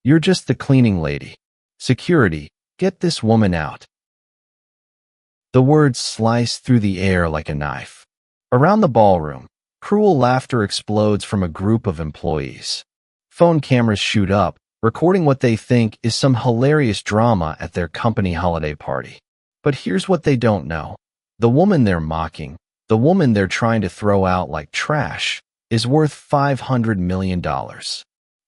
You're just the cleaning lady. Security, get this woman out." The words slice through the air like a knife. Around the ballroom, cruel laughter explodes from a group of employees. Phone cameras shoot up, recording what they think is some hilarious drama at their company holiday party. But here's what they don't know. The woman they're mocking, the woman they're trying to throw out like trash, is worth $500 million.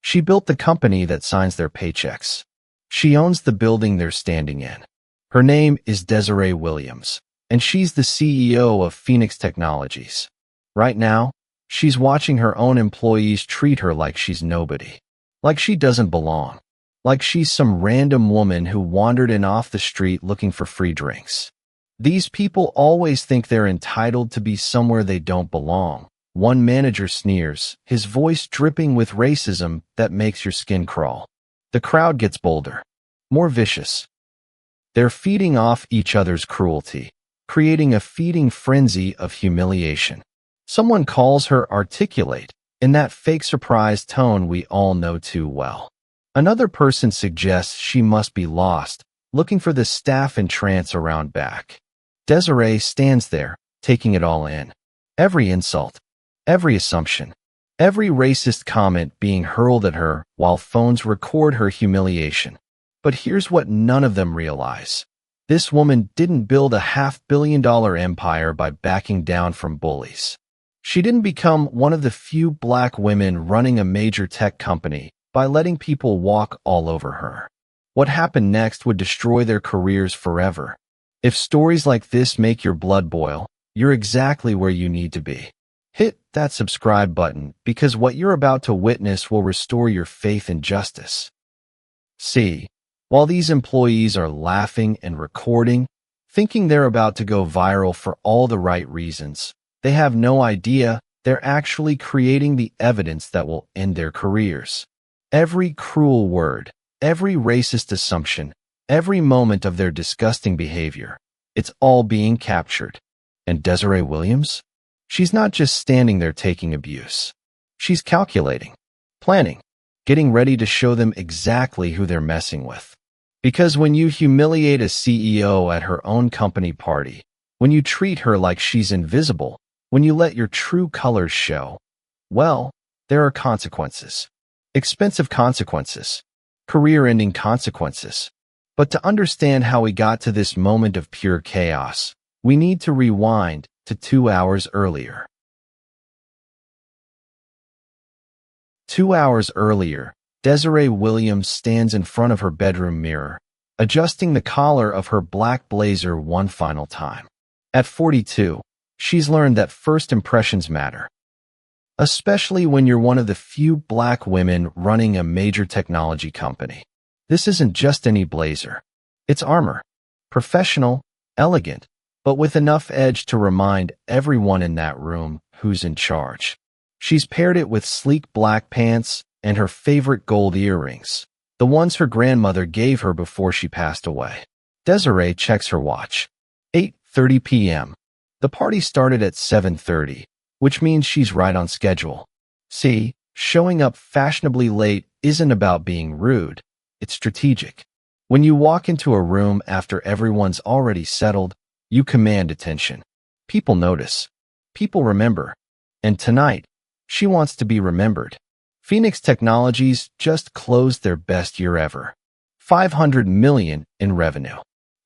She built the company that signs their paychecks. She owns the building they're standing in. Her name is Desiree Williams, and she's the CEO of Phoenix Technologies. Right now, she's watching her own employees treat her like she's nobody, like she doesn't belong, like she's some random woman who wandered in off the street looking for free drinks. These people always think they're entitled to be somewhere they don't belong. One manager sneers, his voice dripping with racism that makes your skin crawl. The crowd gets bolder, more vicious. They're feeding off each other's cruelty, creating a feeding frenzy of humiliation. Someone calls her articulate, in that fake surprised tone we all know too well. Another person suggests she must be lost, looking for the staff in trance around back. Desiree stands there, taking it all in. Every insult, every assumption, every racist comment being hurled at her while phones record her humiliation. But here's what none of them realize. This woman didn't build a $500 million empire by backing down from bullies. She didn't become one of the few black women running a major tech company by letting people walk all over her. What happened next would destroy their careers forever. If stories like this make your blood boil, you're exactly where you need to be. Hit that subscribe button because what you're about to witness will restore your faith in justice. See, while these employees are laughing and recording, thinking they're about to go viral for all the right reasons, they have no idea they're actually creating the evidence that will end their careers. Every cruel word, every racist assumption, every moment of their disgusting behavior, it's all being captured. And Desiree Williams? She's not just standing there taking abuse. She's calculating, planning, getting ready to show them exactly who they're messing with. Because when you humiliate a CEO at her own company party, when you treat her like she's invisible, when you let your true colors show, well, there are consequences. Expensive consequences. Career-ending consequences. But to understand how we got to this moment of pure chaos, we need to rewind to 2 hours earlier. 2 hours earlier, Desiree Williams stands in front of her bedroom mirror, adjusting the collar of her black blazer one final time. At 42, she's learned that first impressions matter. Especially when you're one of the few black women running a major technology company. This isn't just any blazer. It's armor. Professional, elegant, but with enough edge to remind everyone in that room who's in charge. She's paired it with sleek black pants and her favorite gold earrings, the ones her grandmother gave her before she passed away. Desiree checks her watch. 8:30 p.m. The party started at 7:30, which means she's right on schedule. See, showing up fashionably late isn't about being rude. It's strategic. When you walk into a room after everyone's already settled, you command attention. People notice. People remember. And tonight, she wants to be remembered. Phoenix Technologies just closed their best year ever. $500 million in revenue.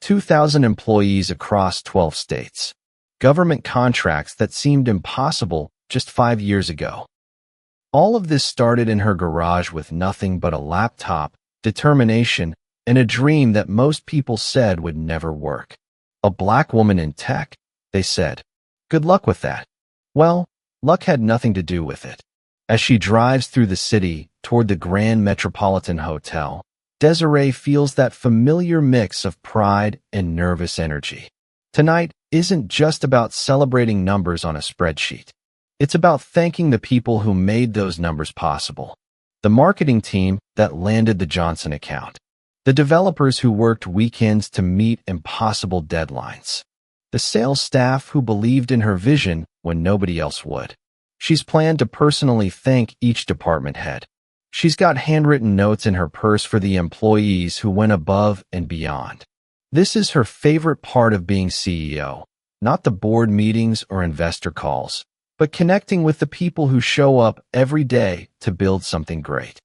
2,000 employees across 12 states. Government contracts that seemed impossible just 5 years ago. All of this started in her garage with nothing but a laptop, determination, and a dream that most people said would never work. A black woman in tech, they said. Good luck with that. Well, luck had nothing to do with it. As she drives through the city toward the Grand Metropolitan Hotel, Desiree feels that familiar mix of pride and nervous energy. Tonight isn't just about celebrating numbers on a spreadsheet. It's about thanking the people who made those numbers possible. The marketing team that landed the Johnson account. The developers who worked weekends to meet impossible deadlines. The sales staff who believed in her vision when nobody else would. She's planned to personally thank each department head. She's got handwritten notes in her purse for the employees who went above and beyond. This is her favorite part of being CEO, not the board meetings or investor calls, but connecting with the people who show up every day to build something great.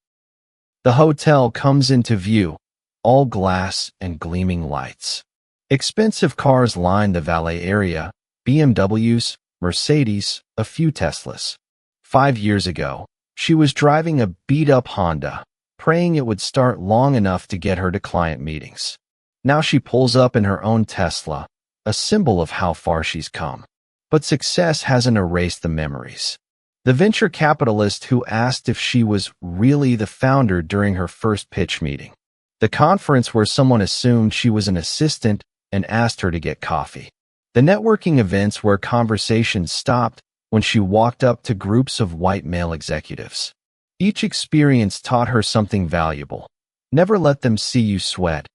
The hotel comes into view, all glass and gleaming lights. Expensive cars line the valet area, BMWs, Mercedes, a few Teslas. 5 years ago, she was driving a beat-up Honda, praying it would start long enough to get her to client meetings. Now she pulls up in her own Tesla, a symbol of how far she's come. But success hasn't erased the memories. The venture capitalist who asked if she was really the founder during her first pitch meeting. The conference where someone assumed she was an assistant and asked her to get coffee. The networking events where conversations stopped when she walked up to groups of white male executives. Each experience taught her something valuable. Never let them see you sweat.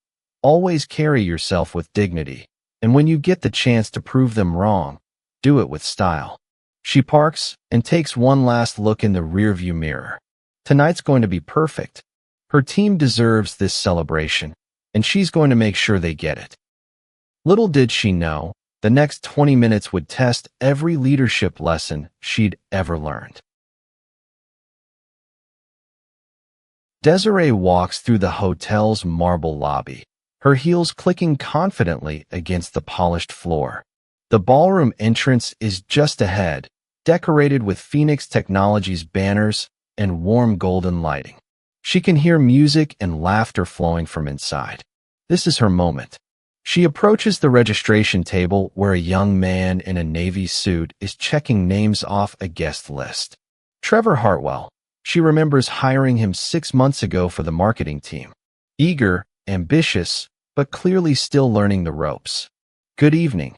Always carry yourself with dignity. And when you get the chance to prove them wrong, do it with style. She parks and takes one last look in the rearview mirror. Tonight's going to be perfect. Her team deserves this celebration, and she's going to make sure they get it. Little did she know, the next 20 minutes would test every leadership lesson she'd ever learned. Desiree walks through the hotel's marble lobby, her heels clicking confidently against the polished floor. The ballroom entrance is just ahead, decorated with Phoenix Technologies banners and warm golden lighting. She can hear music and laughter flowing from inside. This is her moment. She approaches the registration table where a young man in a navy suit is checking names off a guest list. Trevor Hartwell. She remembers hiring him 6 months ago for the marketing team. Eager, ambitious, but clearly still learning the ropes. "Good evening,"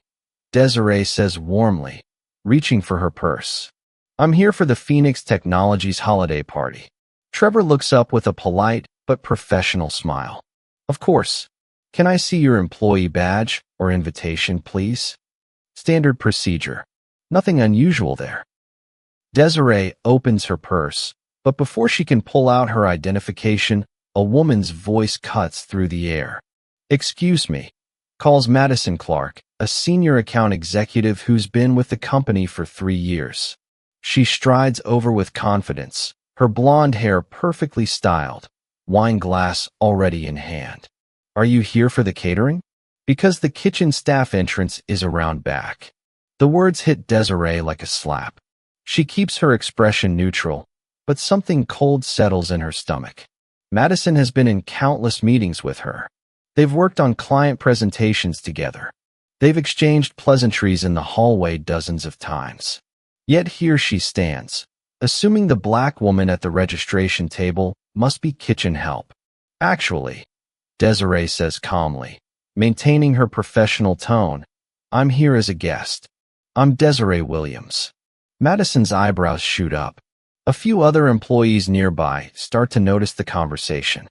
Desiree says warmly, reaching for her purse. "I'm here for the Phoenix Technologies holiday party." Trevor looks up with a polite but professional smile. "Of course. Can I see your employee badge or invitation, please?" Standard procedure. Nothing unusual there. Desiree opens her purse, but before she can pull out her identification, a woman's voice cuts through the air. "Excuse me," calls Madison Clark, a senior account executive who's been with the company for 3 years. She strides over with confidence, her blonde hair perfectly styled, wine glass already in hand. "Are you here for the catering?" Because the kitchen staff entrance is around back. The words hit Desiree like a slap. She keeps her expression neutral, but something cold settles in her stomach. Madison has been in countless meetings with her. They've worked on client presentations together. They've exchanged pleasantries in the hallway dozens of times. Yet here she stands, assuming the black woman at the registration table must be kitchen help. "Actually," Desiree says calmly, maintaining her professional tone, "I'm here as a guest. I'm Desiree Williams." Madison's eyebrows shoot up. A few other employees nearby start to notice the conversation.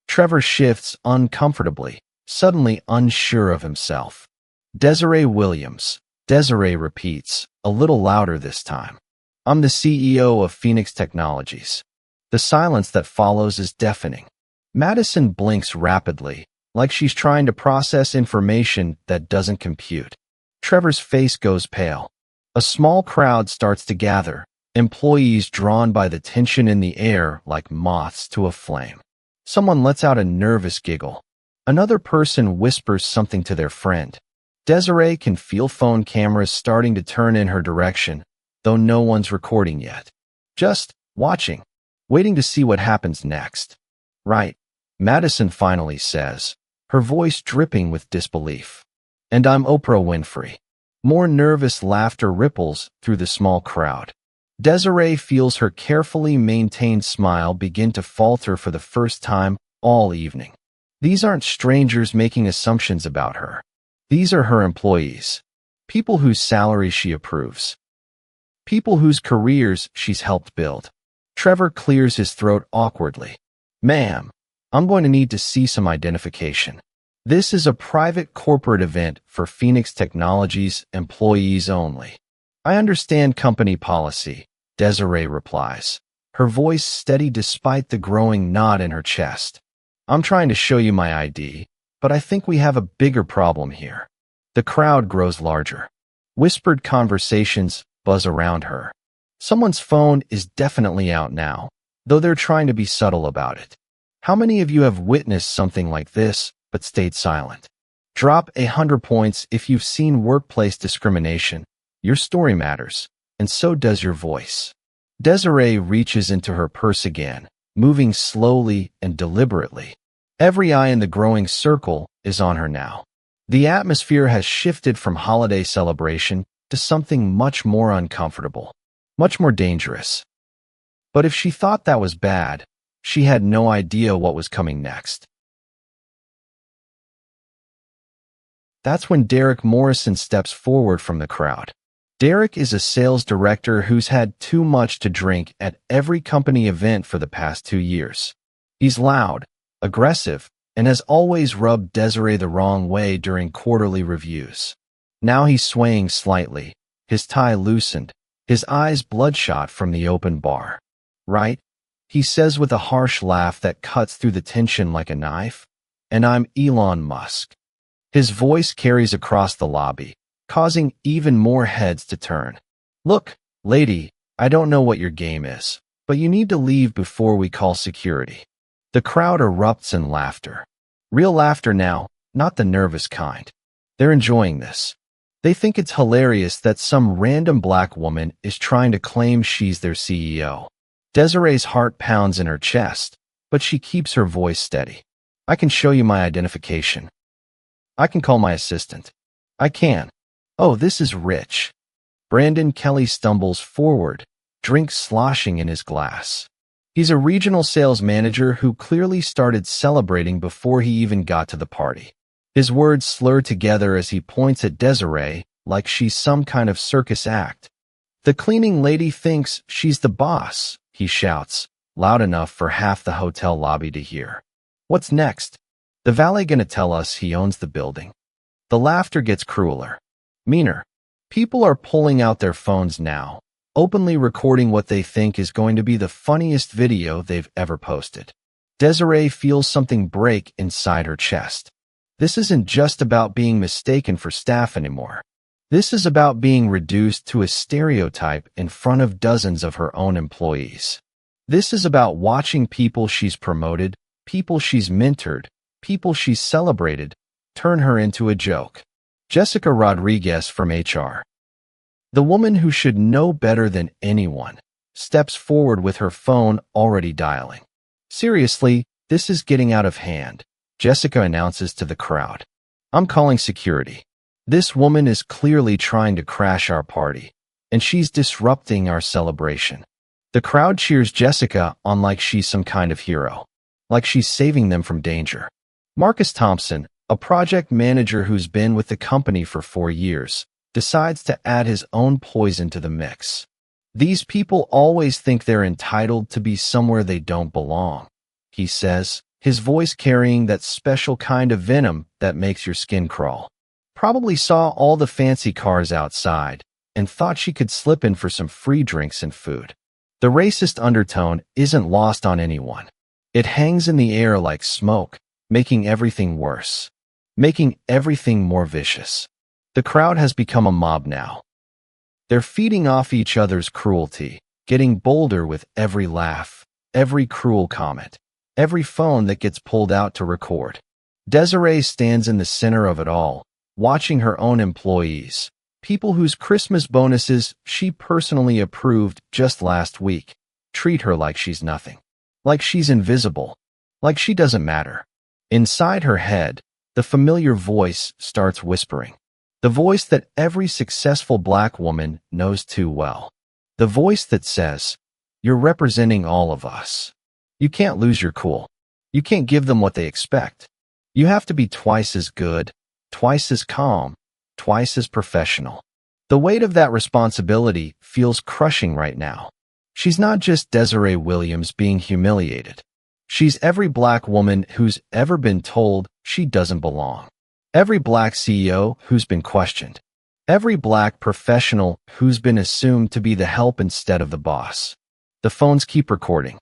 Trevor shifts uncomfortably, suddenly unsure of himself. "Desiree Williams," Desiree repeats, a little louder this time. "I'm the CEO of Phoenix Technologies." The silence that follows is deafening. Madison blinks rapidly, like she's trying to process information that doesn't compute. Trevor's face goes pale. A small crowd starts to gather, employees drawn by the tension in the air like moths to a flame. Someone lets out a nervous giggle. Another person whispers something to their friend. Desiree can feel phone cameras starting to turn in her direction, though no one's recording yet. Just watching, waiting to see what happens next. "Right," Madison finally says, her voice dripping with disbelief. "And I'm Oprah Winfrey." More nervous laughter ripples through the small crowd. Desiree feels her carefully maintained smile begin to falter for the first time all evening. These aren't strangers making assumptions about her. These are her employees. People whose salaries she approves. People whose careers she's helped build. Trevor clears his throat awkwardly. "Ma'am, I'm going to need to see some identification. This is a private corporate event for Phoenix Technologies employees only." "I understand company policy," Desiree replies. her voice steady despite the growing knot in her chest. I'm trying to show you my ID, but I think we have a bigger problem here. The crowd grows larger. Whispered conversations buzz around her. Someone's phone is definitely out now, though they're trying to be subtle about it. How many of you have witnessed something like this, but stayed silent? Drop 100 points if you've seen workplace discrimination. Your story matters, and so does your voice. Desiree reaches into her purse again, moving slowly and deliberately. Every eye in the growing circle is on her now. The atmosphere has shifted from holiday celebration to something much more uncomfortable, much more dangerous. But if she thought that was bad, she had no idea what was coming next. That's when Derek Morrison steps forward from the crowd. Derek is a sales director who's had too much to drink at every company event for the past 2 years. He's loud, aggressive, and has always rubbed Desiree the wrong way during quarterly reviews. Now he's swaying slightly, his tie loosened, his eyes bloodshot from the open bar. Right? He says with a harsh laugh that cuts through the tension like a knife. And I'm Elon Musk. His voice carries across the lobby, causing even more heads to turn. Look, lady, I don't know what your game is, but you need to leave before we call security. The crowd erupts in laughter. Real laughter now, not the nervous kind. They're enjoying this. They think it's hilarious that some random black woman is trying to claim she's their CEO. Desiree's heart pounds in her chest, but she keeps her voice steady. I can show you my identification. I can call my assistant. I can. Oh, this is rich. Brandon Kelly stumbles forward, drink sloshing in his glass. He's a regional sales manager who clearly started celebrating before he even got to the party. His words slur together as he points at Desiree like she's some kind of circus act. The cleaning lady thinks she's the boss, he shouts, loud enough for half the hotel lobby to hear. What's next? The valet gonna tell us he owns the building? The laughter gets crueler, meaner. People are pulling out their phones now, openly recording what they think is going to be the funniest video they've ever posted. Desiree feels something break inside her chest. This isn't just about being mistaken for staff anymore. This is about being reduced to a stereotype in front of dozens of her own employees. This is about watching people she's promoted, people she's mentored, people she's celebrated, turn her into a joke. Jessica Rodriguez from HR. The woman who should know better than anyone steps forward with her phone already dialing. Seriously, this is getting out of hand, Jessica announces to the crowd. I'm calling security. This woman is clearly trying to crash our party, and she's disrupting our celebration. The crowd cheers Jessica on like she's some kind of hero, like she's saving them from danger. Marcus Thompson, a project manager who's been with the company for 4 years, decides to add his own poison to the mix. These people always think they're entitled to be somewhere they don't belong, he says, his voice carrying that special kind of venom that makes your skin crawl. Probably saw all the fancy cars outside and thought she could slip in for some free drinks and food. The racist undertone isn't lost on anyone. It hangs in the air like smoke, making everything worse, making everything more vicious. The crowd has become a mob now. They're feeding off each other's cruelty, getting bolder with every laugh, every cruel comment, every phone that gets pulled out to record. Desiree stands in the center of it all, watching her own employees, people whose Christmas bonuses she personally approved just last week, treat her like she's nothing, like she's invisible, like she doesn't matter. Inside her head, the familiar voice starts whispering. The voice that every successful black woman knows too well. The voice that says, you're representing all of us. You can't lose your cool. You can't give them what they expect. You have to be twice as good, twice as calm, twice as professional. The weight of that responsibility feels crushing right now. She's not just Desiree Williams being humiliated. She's every black woman who's ever been told she doesn't belong. Every black CEO who's been questioned. Every black professional who's been assumed to be the help instead of the boss. The phones keep recording.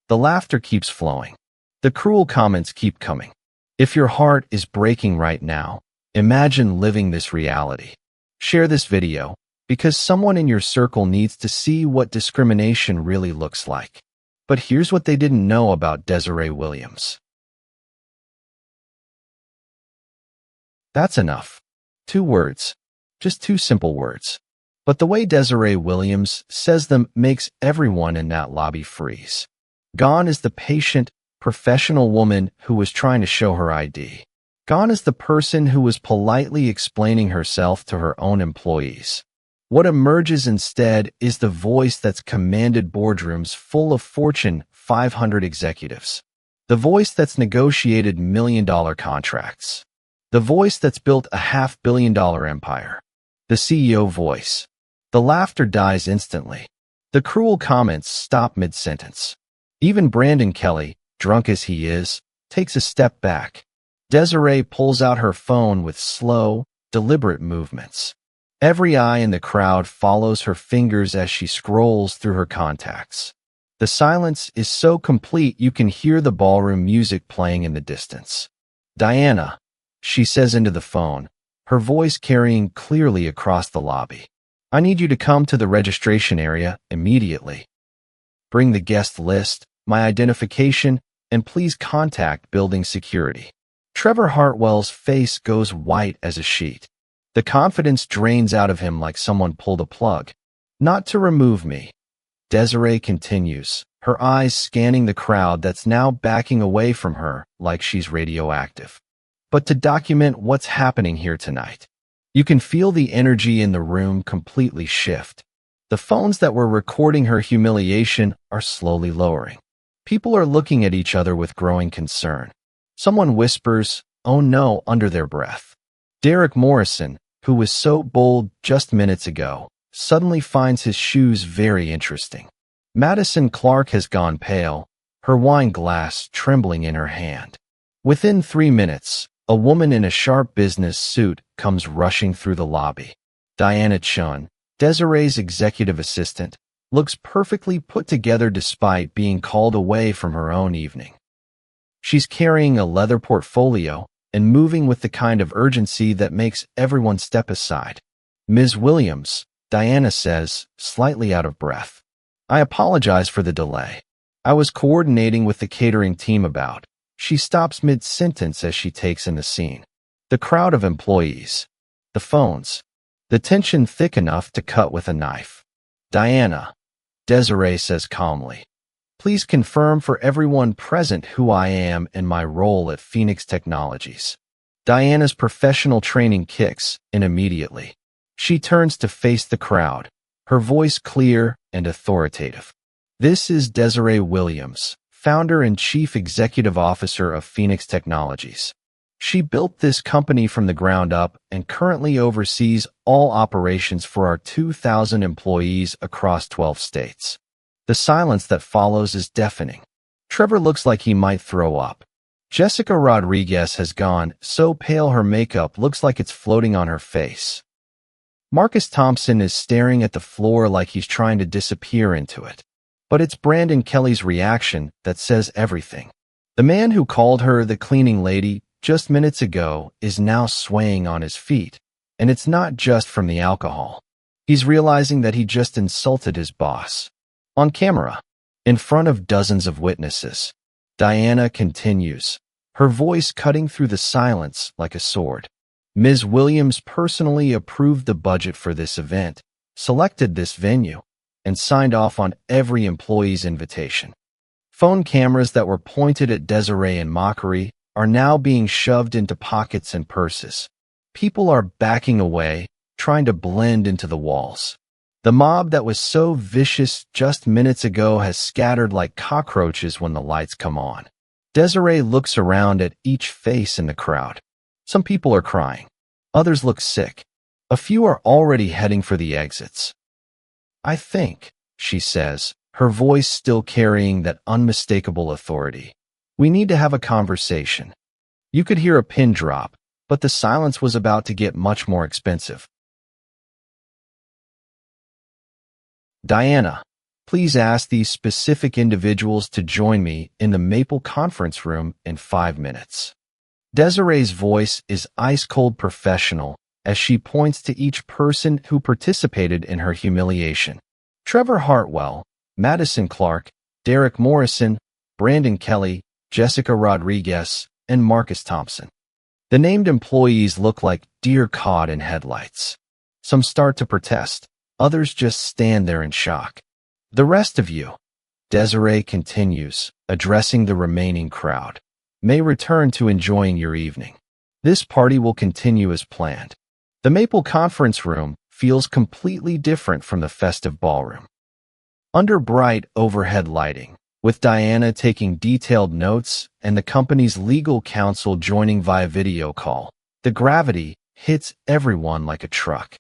The laughter keeps flowing. The cruel comments keep coming. If your heart is breaking right now, imagine living this reality. Share this video, because someone in your circle needs to see what discrimination really looks like. But here's what they didn't know about Desiree Williams. That's enough. 2 words. Just 2 simple words. But the way Desiree Williams says them makes everyone in that lobby freeze. Gone is the patient, professional woman who was trying to show her ID. Gone is the person who was politely explaining herself to her own employees. What emerges instead is the voice that's commanded boardrooms full of Fortune 500 executives. The voice that's negotiated million-dollar contracts. The voice that's built a $500 million empire. The CEO voice. The laughter dies instantly. The cruel comments stop mid-sentence. Even Brandon Kelly, drunk as he is, takes a step back. Desiree pulls out her phone with slow, deliberate movements. Every eye in the crowd follows her fingers as she scrolls through her contacts. The silence is so complete you can hear the ballroom music playing in the distance. "Diana," she says into the phone, her voice carrying clearly across the lobby. "I need you to come to the registration area immediately. Bring the guest list, my identification, and please contact building security." Trevor Hartwell's face goes white as a sheet. The confidence drains out of him like someone pulled a plug. "Not to remove me," Desiree continues, her eyes scanning the crowd that's now backing away from her like she's radioactive. "But to document what's happening here tonight." You can feel the energy in the room completely shift. The phones that were recording her humiliation are slowly lowering. People are looking at each other with growing concern. Someone whispers, "Oh no," under their breath. Derek Morrison, who was so bold just minutes ago, suddenly finds his shoes very interesting. Madison Clark has gone pale, her wine glass trembling in her hand. Within 3 minutes, a woman in a sharp business suit comes rushing through the lobby. Diana Chun, Desiree's executive assistant, looks perfectly put together despite being called away from her own evening. She's carrying a leather portfolio and moving with the kind of urgency that makes everyone step aside. "Ms. Williams," Diana says, slightly out of breath. "I apologize for the delay. I was coordinating with the catering team about." She stops mid-sentence as she takes in the scene. The crowd of employees. The phones. The tension thick enough to cut with a knife. "Diana," Desiree says calmly, "please confirm for everyone present who I am and my role at Phoenix Technologies." Diana's professional training kicks in immediately. She turns to face the crowd, her voice clear and authoritative. "This is Desiree Williams, founder and chief executive officer of Phoenix Technologies. She built this company from the ground up and currently oversees all operations for our 2,000 employees across 12 states. The silence that follows is deafening. Trevor looks like he might throw up. Jessica Rodriguez has gone so pale her makeup looks like it's floating on her face. Marcus Thompson is staring at the floor like he's trying to disappear into it. But it's Brandon Kelly's reaction that says everything. The man who called her the cleaning lady just minutes ago is now swaying on his feet, and it's not just from the alcohol. He's realizing that he just insulted his boss. On camera, in front of dozens of witnesses, Diana continues, her voice cutting through the silence like a sword. "Ms. Williams personally approved the budget for this event, selected this venue, and signed off on every employee's invitation. Phone cameras that were pointed at Desiree in mockery are now being shoved into pockets and purses. People are backing away, trying to blend into the walls. The mob that was so vicious just minutes ago has scattered like cockroaches when the lights come on." Desiree looks around at each face in the crowd. Some people are crying. Others look sick. A few are already heading for the exits. "I think," she says, her voice still carrying that unmistakable authority, "we need to have a conversation." You could hear a pin drop, but the silence was about to get much more expensive. "Diana," Please ask these specific individuals to join me in the Maple conference room in 5 minutes. Desiree's voice is ice-cold professional as she points to each person who participated in her humiliation. Trevor Hartwell, Madison Clark, Derek Morrison, Brandon Kelly, Jessica Rodriguez, and Marcus Thompson. The named employees look like deer caught in headlights. Some start to protest, others just stand there in shock. The rest of you, Desiree continues, addressing the remaining crowd, may return to enjoying your evening. This party will continue as planned. The Maple conference room feels completely different from the festive ballroom. Under bright overhead lighting, with Diana taking detailed notes and the company's legal counsel joining via video call, the gravity hits everyone like a truck.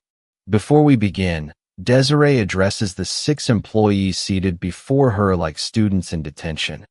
Before we begin, Desiree addresses the 6 employees seated before her like students in detention.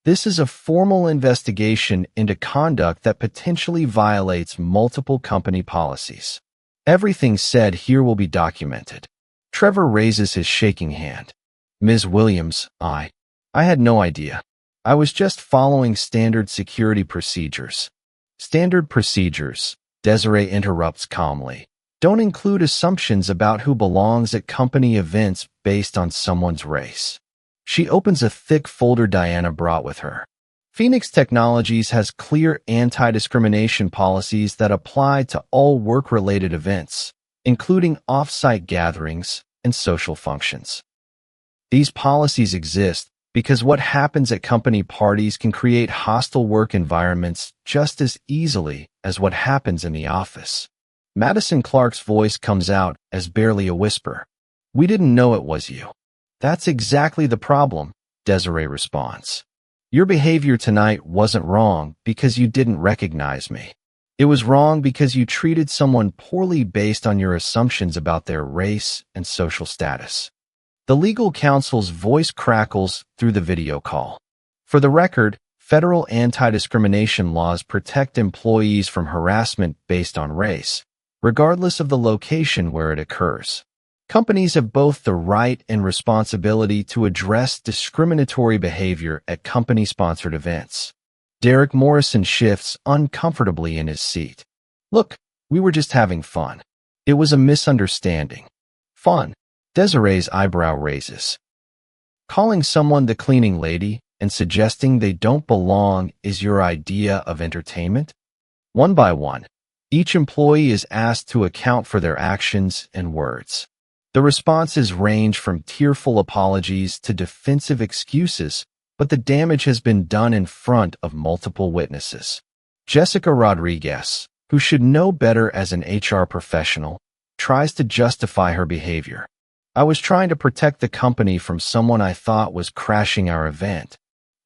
This is a formal investigation into conduct that potentially violates multiple company policies. Everything said here will be documented. Trevor raises his shaking hand. Ms. Williams, I had no idea. I was just following standard security procedures. Standard procedures, Desiree interrupts calmly, don't include assumptions about who belongs at company events based on someone's race. She opens a thick folder Diana brought with her. Phoenix Technologies has clear anti-discrimination policies that apply to all work-related events, including off-site gatherings and social functions. These policies exist because what happens at company parties can create hostile work environments just as easily as what happens in the office. Madison Clark's voice comes out as barely a whisper. We didn't know it was you. That's exactly the problem, Desiree responds. Your behavior tonight wasn't wrong because you didn't recognize me. It was wrong because you treated someone poorly based on your assumptions about their race and social status. The legal counsel's voice crackles through the video call. For the record, federal anti-discrimination laws protect employees from harassment based on race, regardless of the location where it occurs. Companies have both the right and responsibility to address discriminatory behavior at company-sponsored events. Derek Morrison shifts uncomfortably in his seat. Look, we were just having fun. It was a misunderstanding. Fun? Desiree's eyebrow raises. Calling someone the cleaning lady and suggesting they don't belong is your idea of entertainment? One by one, each employee is asked to account for their actions and words. The responses range from tearful apologies to defensive excuses, but the damage has been done in front of multiple witnesses. Jessica Rodriguez, who should know better as an HR professional, tries to justify her behavior. I was trying to protect the company from someone I thought was crashing our event.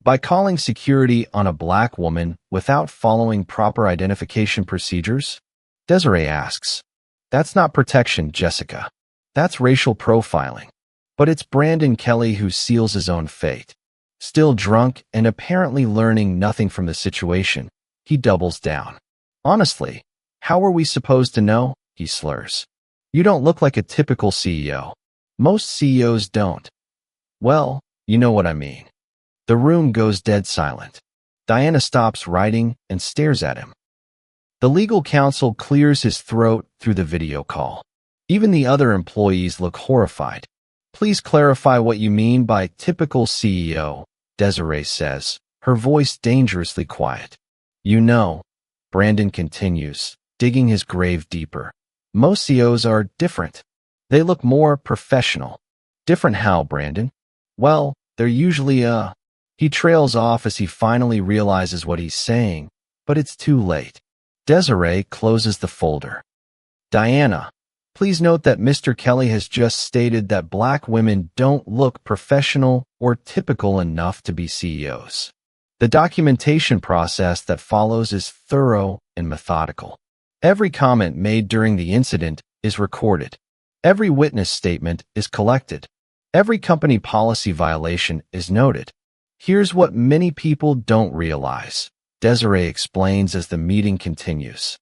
By calling security on a black woman without following proper identification procedures? Desiree asks. That's not protection, Jessica. That's racial profiling. But it's Brandon Kelly who seals his own fate. Still drunk and apparently learning nothing from the situation, he doubles down. Honestly, how are we supposed to know? He slurs. You don't look like a typical CEO. Most CEOs don't. Well, you know what I mean. The room goes dead silent. Diana stops writing and stares at him. The legal counsel clears his throat through the video call. Even the other employees look horrified. Please clarify what you mean by typical CEO, Desiree says, her voice dangerously quiet. You know, Brandon continues, digging his grave deeper. Most CEOs are different. They look more professional. Different how, Brandon? Well, they're usually, He trails off as he finally realizes what he's saying, but it's too late. Desiree closes the folder. Diana, please note that Mr. Kelly has just stated that black women don't look professional or typical enough to be CEOs. The documentation process that follows is thorough and methodical. Every comment made during the incident is recorded. Every witness statement is collected. Every company policy violation is noted. Here's what many people don't realize, Desiree explains as the meeting continues.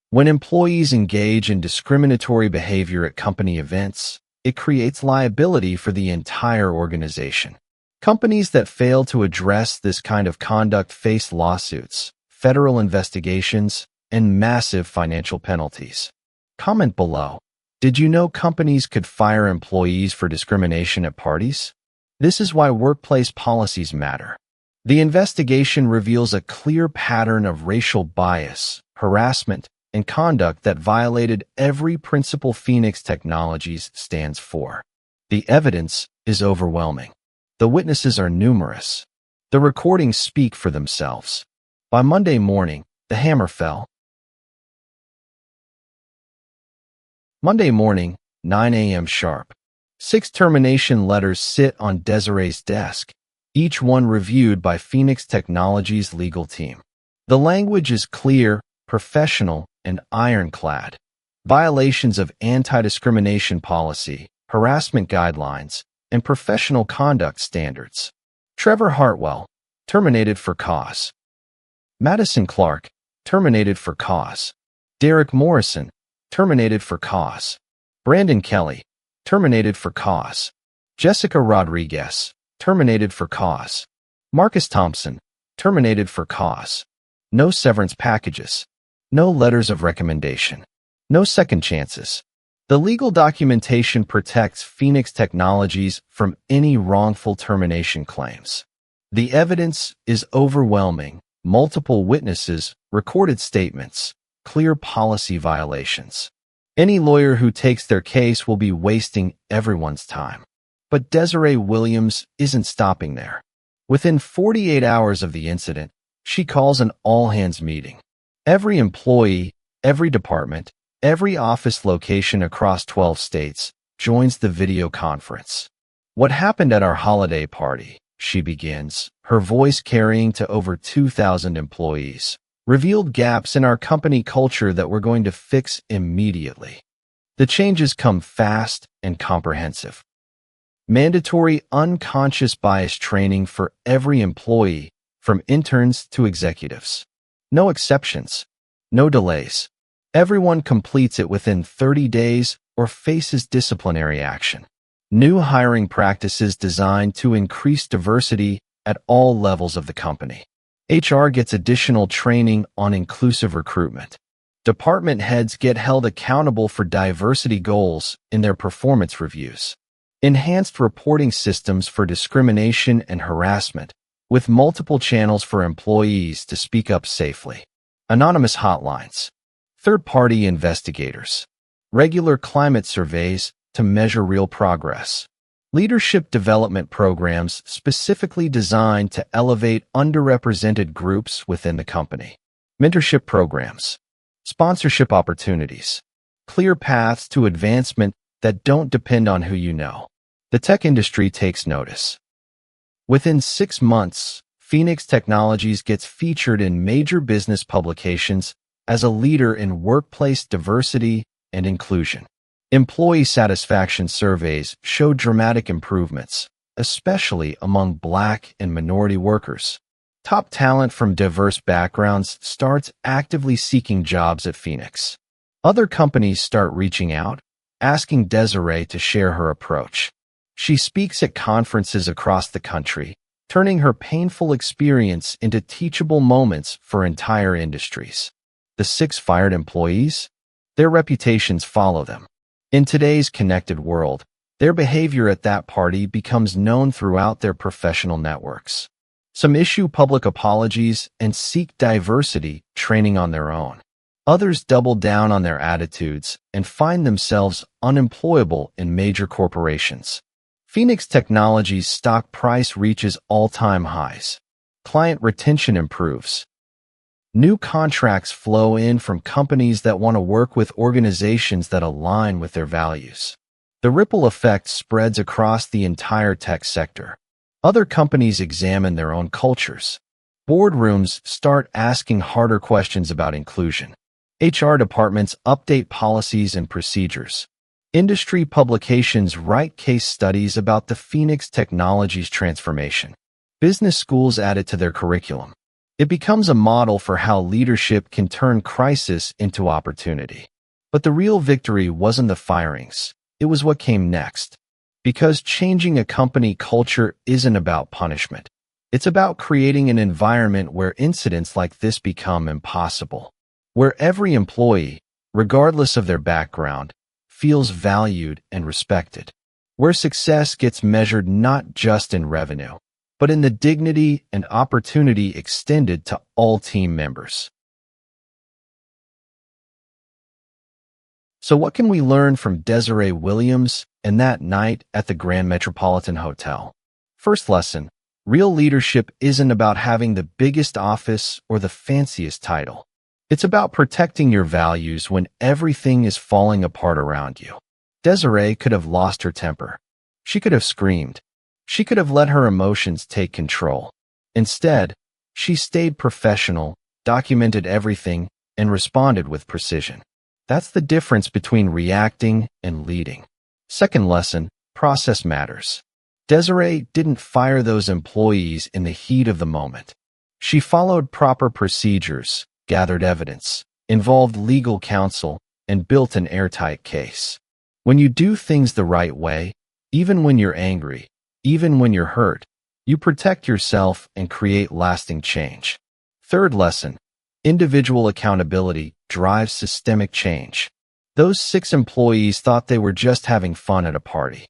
When employees engage in discriminatory behavior at company events, it creates liability for the entire organization. Companies that fail to address this kind of conduct face lawsuits, federal investigations, and massive financial penalties. Comment below. Did you know companies could fire employees for discrimination at parties? This is why workplace policies matter. The investigation reveals a clear pattern of racial bias, harassment, and conduct that violated every principle Phoenix Technologies stands for. The evidence is overwhelming. The witnesses are numerous. The recordings speak for themselves. By Monday morning, the hammer fell. Monday morning, 9 a.m. sharp. 6 termination letters sit on Desiree's desk, each one reviewed by Phoenix Technologies' legal team. The language is clear, professional, and ironclad. Violations of anti-discrimination policy, harassment guidelines, and professional conduct standards. Trevor Hartwell, terminated for cause. Madison Clark, terminated for cause. Derek Morrison, terminated for cause. Brandon Kelly, terminated for cause. Jessica Rodriguez, terminated for cause. Marcus Thompson, terminated for cause. No severance packages. No letters of recommendation. No second chances. The legal documentation protects Phoenix Technologies from any wrongful termination claims. The evidence is overwhelming. Multiple witnesses, recorded statements, clear policy violations. Any lawyer who takes their case will be wasting everyone's time. But Desiree Williams isn't stopping there. Within 48 hours of the incident, she calls an all-hands meeting. Every employee, every department, every office location across 12 states joins the video conference. What happened at our holiday party, she begins, her voice carrying to over 2,000 employees, revealed gaps in our company culture that we're going to fix immediately. The changes come fast and comprehensive. Mandatory unconscious bias training for every employee, from interns to executives. No exceptions. No delays. Everyone completes it within 30 days or faces disciplinary action. New hiring practices designed to increase diversity at all levels of the company. HR gets additional training on inclusive recruitment. Department heads get held accountable for diversity goals in their performance reviews. Enhanced reporting systems for discrimination and harassment, with multiple channels for employees to speak up safely. Anonymous hotlines. Third-party investigators. Regular climate surveys to measure real progress. Leadership development programs specifically designed to elevate underrepresented groups within the company. Mentorship programs. Sponsorship opportunities. Clear paths to advancement that don't depend on who you know. The tech industry takes notice. Within 6 months, Phoenix Technologies gets featured in major business publications as a leader in workplace diversity and inclusion. Employee satisfaction surveys show dramatic improvements, especially among Black and minority workers. Top talent from diverse backgrounds starts actively seeking jobs at Phoenix. Other companies start reaching out, asking Desiree to share her approach. She speaks at conferences across the country, turning her painful experience into teachable moments for entire industries. The 6 fired employees? Their reputations follow them. In today's connected world, their behavior at that party becomes known throughout their professional networks. Some issue public apologies and seek diversity training on their own. Others double down on their attitudes and find themselves unemployable in major corporations. Phoenix Technologies' stock price reaches all-time highs. Client retention improves. New contracts flow in from companies that want to work with organizations that align with their values. The ripple effect spreads across the entire tech sector. Other companies examine their own cultures. Boardrooms start asking harder questions about inclusion. HR departments update policies and procedures. Industry publications write case studies about the Phoenix Technologies transformation. Business schools add it to their curriculum. It becomes a model for how leadership can turn crisis into opportunity. But the real victory wasn't the firings. It was what came next. Because changing a company culture isn't about punishment. It's about creating an environment where incidents like this become impossible. Where every employee, regardless of their background, feels valued and respected. Where success gets measured not just in revenue, but in the dignity and opportunity extended to all team members. So what can we learn from Desiree Williams and that night at the Grand Metropolitan Hotel? First lesson, real leadership isn't about having the biggest office or the fanciest title. It's about protecting your values when everything is falling apart around you. Desiree could have lost her temper. She could have screamed. She could have let her emotions take control. Instead, she stayed professional, documented everything, and responded with precision. That's the difference between reacting and leading. Second lesson, process matters. Desiree didn't fire those employees in the heat of the moment. She followed proper procedures, gathered evidence, involved legal counsel, and built an airtight case. When you do things the right way, even when you're angry, even when you're hurt, you protect yourself and create lasting change. Third lesson, individual accountability drives systemic change. Those 6 employees thought they were just having fun at a party.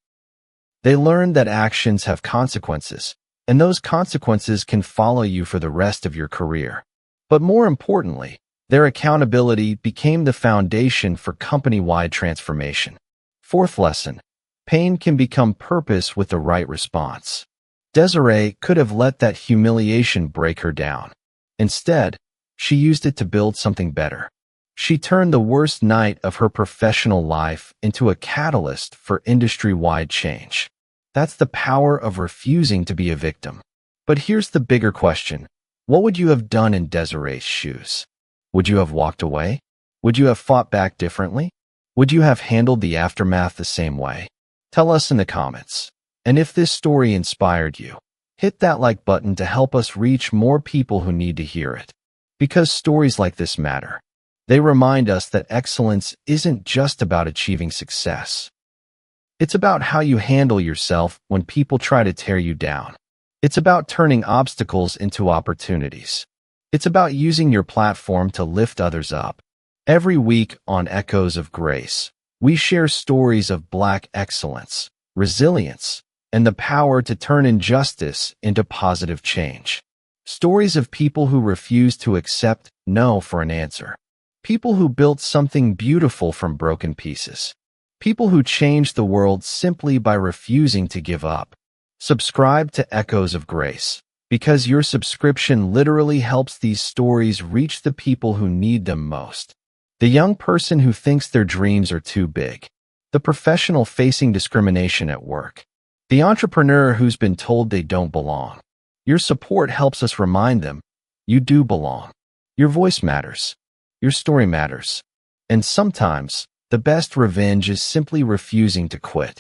They learned that actions have consequences, and those consequences can follow you for the rest of your career. But more importantly, their accountability became the foundation for company-wide transformation. Fourth lesson, pain can become purpose with the right response. Desiree could have let that humiliation break her down. Instead, she used it to build something better. She turned the worst night of her professional life into a catalyst for industry-wide change. That's the power of refusing to be a victim. But here's the bigger question. What would you have done in Desiree's shoes? Would you have walked away? Would you have fought back differently? Would you have handled the aftermath the same way? Tell us in the comments. And if this story inspired you, hit that like button to help us reach more people who need to hear it. Because stories like this matter. They remind us that excellence isn't just about achieving success. It's about how you handle yourself when people try to tear you down. It's about turning obstacles into opportunities. It's about using your platform to lift others up. Every week on Echoes of Grace, we share stories of Black excellence, resilience, and the power to turn injustice into positive change. Stories of people who refuse to accept no for an answer. People who built something beautiful from broken pieces. People who changed the world simply by refusing to give up. Subscribe to Echoes of Grace, because your subscription literally helps these stories reach the people who need them most. The young person who thinks their dreams are too big. The professional facing discrimination at work. The entrepreneur who's been told they don't belong. Your support helps us remind them, you do belong. Your voice matters. Your story matters. And sometimes, the best revenge is simply refusing to quit.